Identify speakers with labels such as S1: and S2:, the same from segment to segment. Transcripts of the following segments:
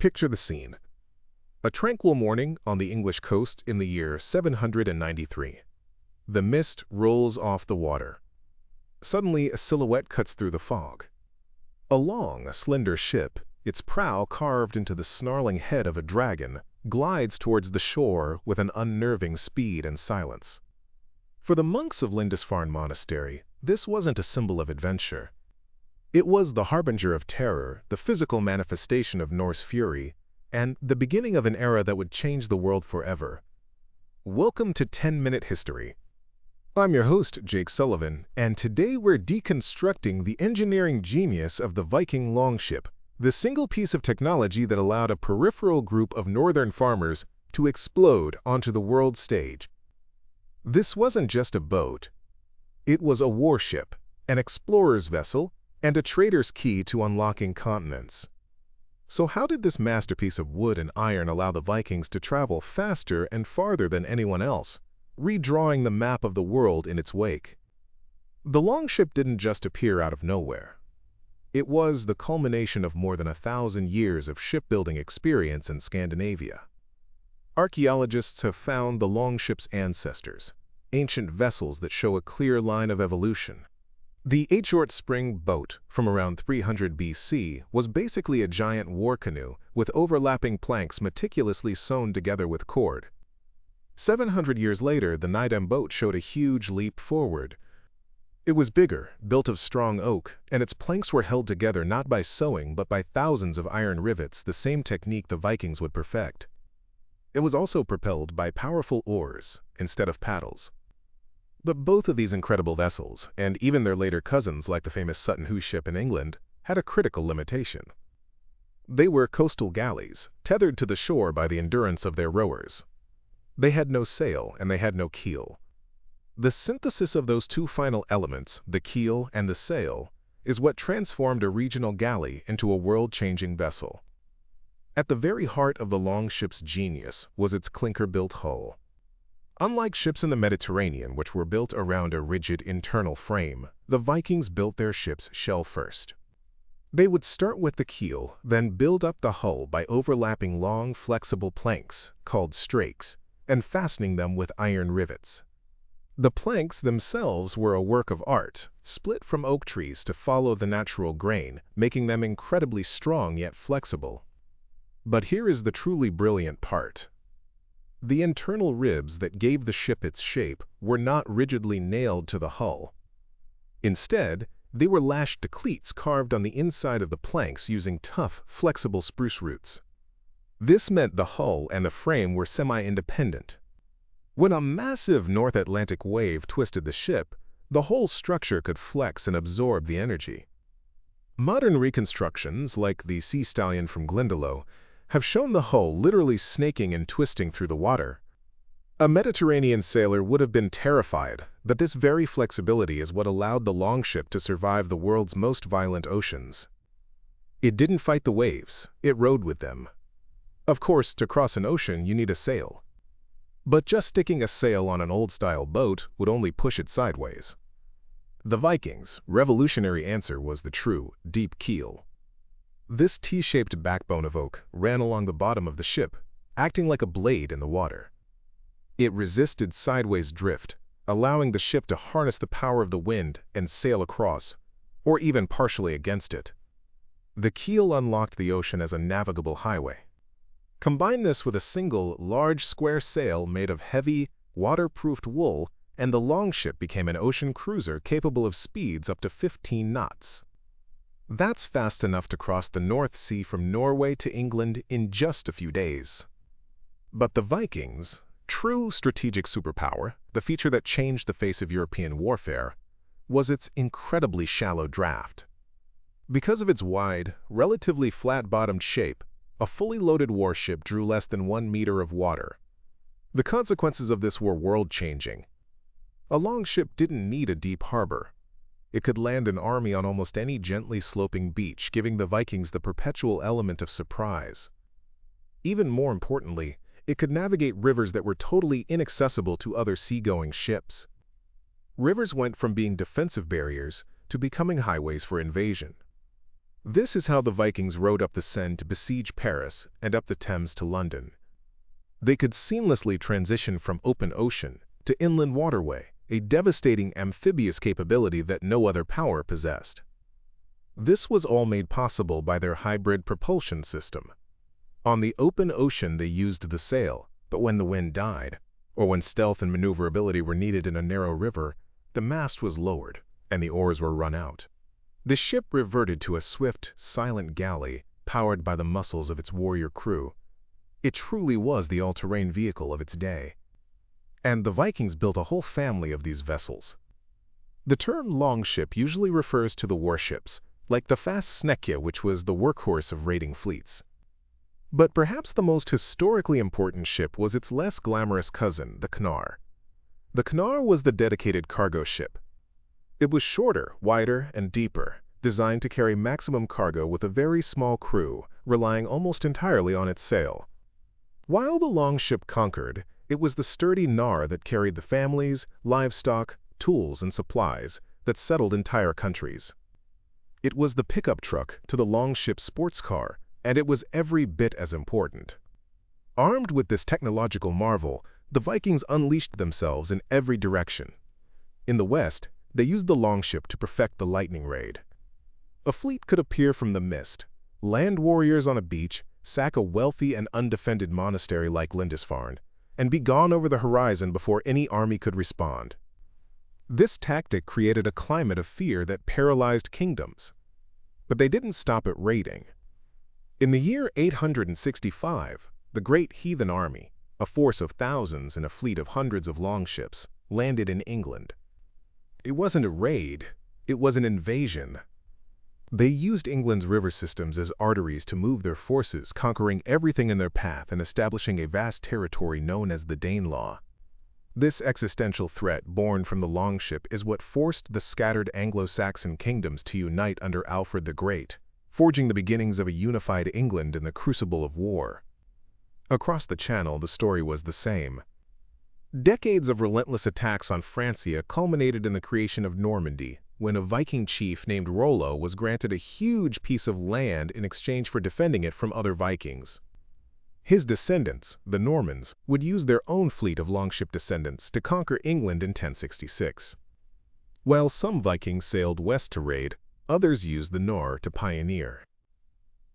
S1: Picture the scene. A tranquil morning on the English coast in the year 793. The mist rolls off the water. Suddenly, a silhouette cuts through the fog. A long, slender ship, its prow carved into the snarling head of a dragon, glides towards the shore with an unnerving speed and silence. For the monks of Lindisfarne Monastery, this wasn't a symbol of adventure. It was the harbinger of terror, the physical manifestation of Norse fury, and the beginning of an era that would change the world forever. Welcome to 10-Minute History. I'm your host, Jake Sullivan, and today we're deconstructing the engineering genius of the Viking Longship, the single piece of technology that allowed a peripheral group of northern farmers to explode onto the world stage. This wasn't just a boat. It was a warship, an explorer's vessel, and a trader's key to unlocking continents. So how did this masterpiece of wood and iron allow the Vikings to travel faster and farther than anyone else, redrawing the map of the world in its wake? The Longship didn't just appear out of nowhere. It was the culmination of more than 1,000 years of shipbuilding experience in Scandinavia. Archaeologists have found the Longship's ancestors, ancient vessels that show a clear line of evolution. The Short Spring boat from around 300 BC was basically a giant war canoe with overlapping planks meticulously sewn together with cord. 700 years later, the Nidem boat showed a huge leap forward. It was bigger, built of strong oak, and its planks were held together not by sewing but by thousands of iron rivets, the same technique the Vikings would perfect. It was also propelled by powerful oars instead of paddles. But both of these incredible vessels, and even their later cousins like the famous Sutton Hoo ship in England, had a critical limitation. They were coastal galleys, tethered to the shore by the endurance of their rowers. They had no sail and they had no keel. The synthesis of those two final elements, the keel and the sail, is what transformed a regional galley into a world-changing vessel. At the very heart of the Longship's genius was its clinker-built hull. Unlike ships in the Mediterranean, which were built around a rigid internal frame, the Vikings built their ships shell first. They would start with the keel, then build up the hull by overlapping long, flexible planks, called strakes, and fastening them with iron rivets. The planks themselves were a work of art, split from oak trees to follow the natural grain, making them incredibly strong yet flexible. But here is the truly brilliant part. The internal ribs that gave the ship its shape were not rigidly nailed to the hull. Instead, they were lashed to cleats carved on the inside of the planks using tough, flexible spruce roots. This meant the hull and the frame were semi-independent. When a massive North Atlantic wave twisted the ship, the whole structure could flex and absorb the energy. Modern reconstructions, like the Sea Stallion from Glendalough, have shown the hull literally snaking and twisting through the water. A Mediterranean sailor would have been terrified, but this very flexibility is what allowed the Longship to survive the world's most violent oceans. It didn't fight the waves, it rode with them. Of course, to cross an ocean, you need a sail. But just sticking a sail on an old-style boat would only push it sideways. The Vikings' revolutionary answer was the true, deep keel. This T-shaped backbone of oak ran along the bottom of the ship, acting like a blade in the water. It resisted sideways drift, allowing the ship to harness the power of the wind and sail across, or even partially against it. The keel unlocked the ocean as a navigable highway. Combine this with a single, large square sail made of heavy, waterproofed wool, and the Longship became an ocean cruiser capable of speeds up to 15 knots. That's fast enough to cross the North Sea from Norway to England in just a few days. But the Vikings' true strategic superpower, the feature that changed the face of European warfare, was its incredibly shallow draft. Because of its wide, relatively flat-bottomed shape, a fully loaded warship drew less than 1 meter of water. The consequences of this were world-changing. A Longship didn't need a deep harbor. It could land an army on almost any gently sloping beach, giving the Vikings the perpetual element of surprise. Even more importantly, it could navigate rivers that were totally inaccessible to other seagoing ships. Rivers went from being defensive barriers to becoming highways for invasion. This is how the Vikings rode up the Seine to besiege Paris and up the Thames to London. They could seamlessly transition from open ocean to inland waterway, a devastating amphibious capability that no other power possessed. This was all made possible by their hybrid propulsion system. On the open ocean they used the sail, but when the wind died, or when stealth and maneuverability were needed in a narrow river, the mast was lowered and the oars were run out. The ship reverted to a swift, silent galley powered by the muscles of its warrior crew. It truly was the all-terrain vehicle of its day. And the Vikings built a whole family of these vessels. The term longship usually refers to the warships, like the fastened, which was the workhorse of raiding fleets. But perhaps the most historically important ship was its less glamorous cousin, the knarr. The knarr was the dedicated cargo ship. It was shorter, wider, and deeper, designed to carry maximum cargo with a very small crew, relying almost entirely on its sail. While the longship conquered, it was the sturdy knarr that carried the families, livestock, tools, and supplies that settled entire countries. It was the pickup truck to the longship sports car, and it was every bit as important. Armed with this technological marvel, the Vikings unleashed themselves in every direction. In the West, they used the longship to perfect the lightning raid. A fleet could appear from the mist, land warriors on a beach, sack a wealthy and undefended monastery like Lindisfarne, and be gone over the horizon before any army could respond. This tactic created a climate of fear that paralyzed kingdoms. But they didn't stop at raiding. In the year 865, the Great Heathen Army, a force of thousands and a fleet of hundreds of longships, landed in England. It wasn't a raid, it was an invasion. They used England's river systems as arteries to move their forces, conquering everything in their path and establishing a vast territory known as the Danelaw. This existential threat born from the longship is what forced the scattered Anglo-Saxon kingdoms to unite under Alfred the Great, forging the beginnings of a unified England in the crucible of war. Across the Channel, the story was the same. Decades of relentless attacks on Francia culminated in the creation of Normandy, when a Viking chief named Rollo was granted a huge piece of land in exchange for defending it from other Vikings. His descendants, the Normans, would use their own fleet of longship descendants to conquer England in 1066. While some Vikings sailed west to raid, others used the knarr to pioneer.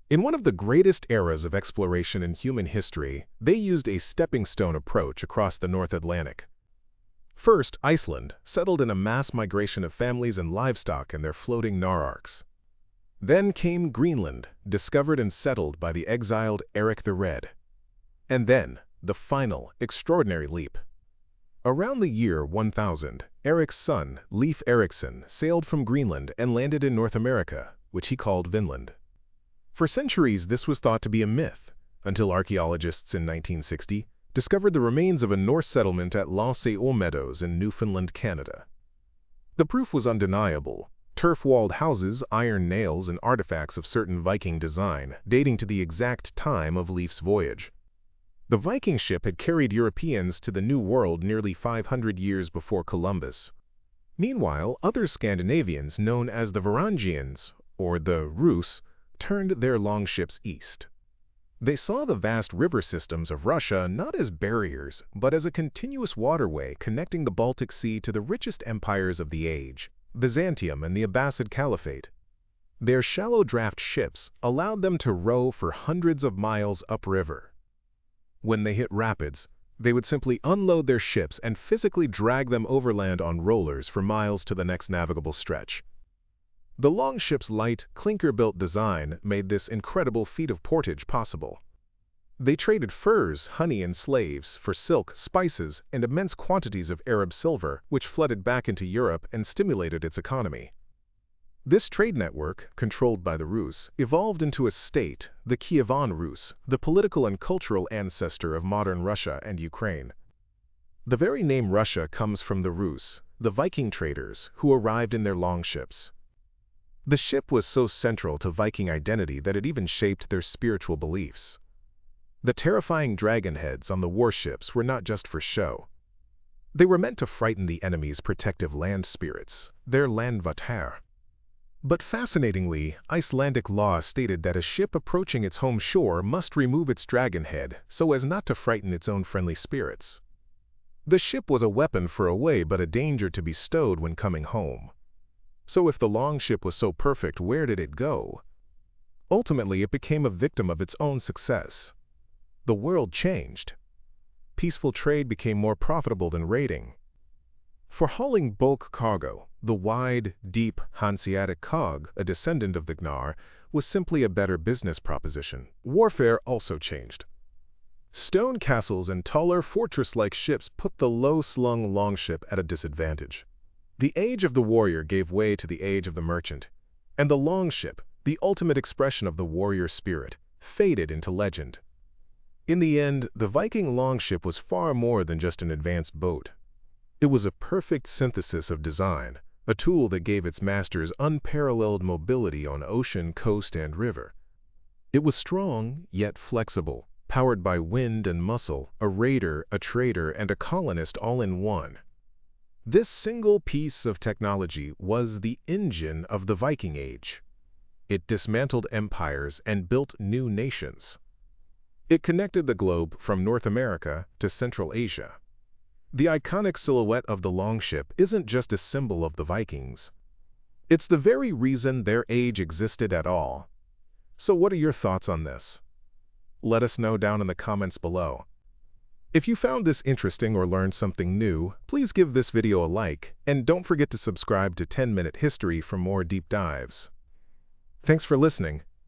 S1: In one of the greatest eras of exploration in human history, they used a stepping-stone approach across the North Atlantic. First, Iceland settled in a mass migration of families and livestock in their floating knarr-arks. Then came Greenland, discovered and settled by the exiled Eric the Red. And then, the final, extraordinary leap. Around the year 1000, Eric's son, Leif Erikson, sailed from Greenland and landed in North America, which he called Vinland. For centuries, this was thought to be a myth, until archaeologists in 1960 discovered the remains of a Norse settlement at Longship Meadows in Newfoundland, Canada. The proof was undeniable. Turf-walled houses, iron nails, and artifacts of certain Viking design, dating to the exact time of Leif's voyage. The Viking ship had carried Europeans to the New World nearly 500 years before Columbus. Meanwhile, other Scandinavians, known as the Varangians, or the Rus, turned their longships east. They saw the vast river systems of Russia not as barriers, but as a continuous waterway connecting the Baltic Sea to the richest empires of the age, Byzantium and the Abbasid Caliphate. Their shallow draft ships allowed them to row for hundreds of miles upriver. When they hit rapids, they would simply unload their ships and physically drag them overland on rollers for miles to the next navigable stretch. The longship's light, clinker-built design made this incredible feat of portage possible. They traded furs, honey, and slaves for silk, spices, and immense quantities of Arab silver, which flooded back into Europe and stimulated its economy. This trade network, controlled by the Rus, evolved into a state, the Kievan Rus, the political and cultural ancestor of modern Russia and Ukraine. The very name Russia comes from the Rus, the Viking traders, who arrived in their longships. The ship was so central to Viking identity that it even shaped their spiritual beliefs. The terrifying dragon heads on the warships were not just for show. They were meant to frighten the enemy's protective land spirits, their landvatar. But fascinatingly, Icelandic law stated that a ship approaching its home shore must remove its dragon head so as not to frighten its own friendly spirits. The ship was a weapon for away but a danger to be stowed when coming home. So if the Longship was so perfect, where did it go? Ultimately, it became a victim of its own success. The world changed. Peaceful trade became more profitable than raiding. For hauling bulk cargo, the wide, deep Hanseatic cog, a descendant of the Gnar, was simply a better business proposition. Warfare also changed. Stone castles and taller fortress-like ships put the low-slung Longship at a disadvantage. The age of the warrior gave way to the age of the merchant, and the Longship, the ultimate expression of the warrior spirit, faded into legend. In the end, the Viking Longship was far more than just an advanced boat. It was a perfect synthesis of design, a tool that gave its masters unparalleled mobility on ocean, coast, and river. It was strong, yet flexible, powered by wind and muscle, a raider, a trader, and a colonist all in one. This single piece of technology was the engine of the Viking Age. It dismantled empires and built new nations. It connected the globe from North America to Central Asia. The iconic silhouette of the Longship isn't just a symbol of the Vikings. It's the very reason their age existed at all. So what are your thoughts on this? Let us know down in the comments below. If you found this interesting or learned something new, please give this video a like, and don't forget to subscribe to 10-Minute History for more deep dives. Thanks for listening.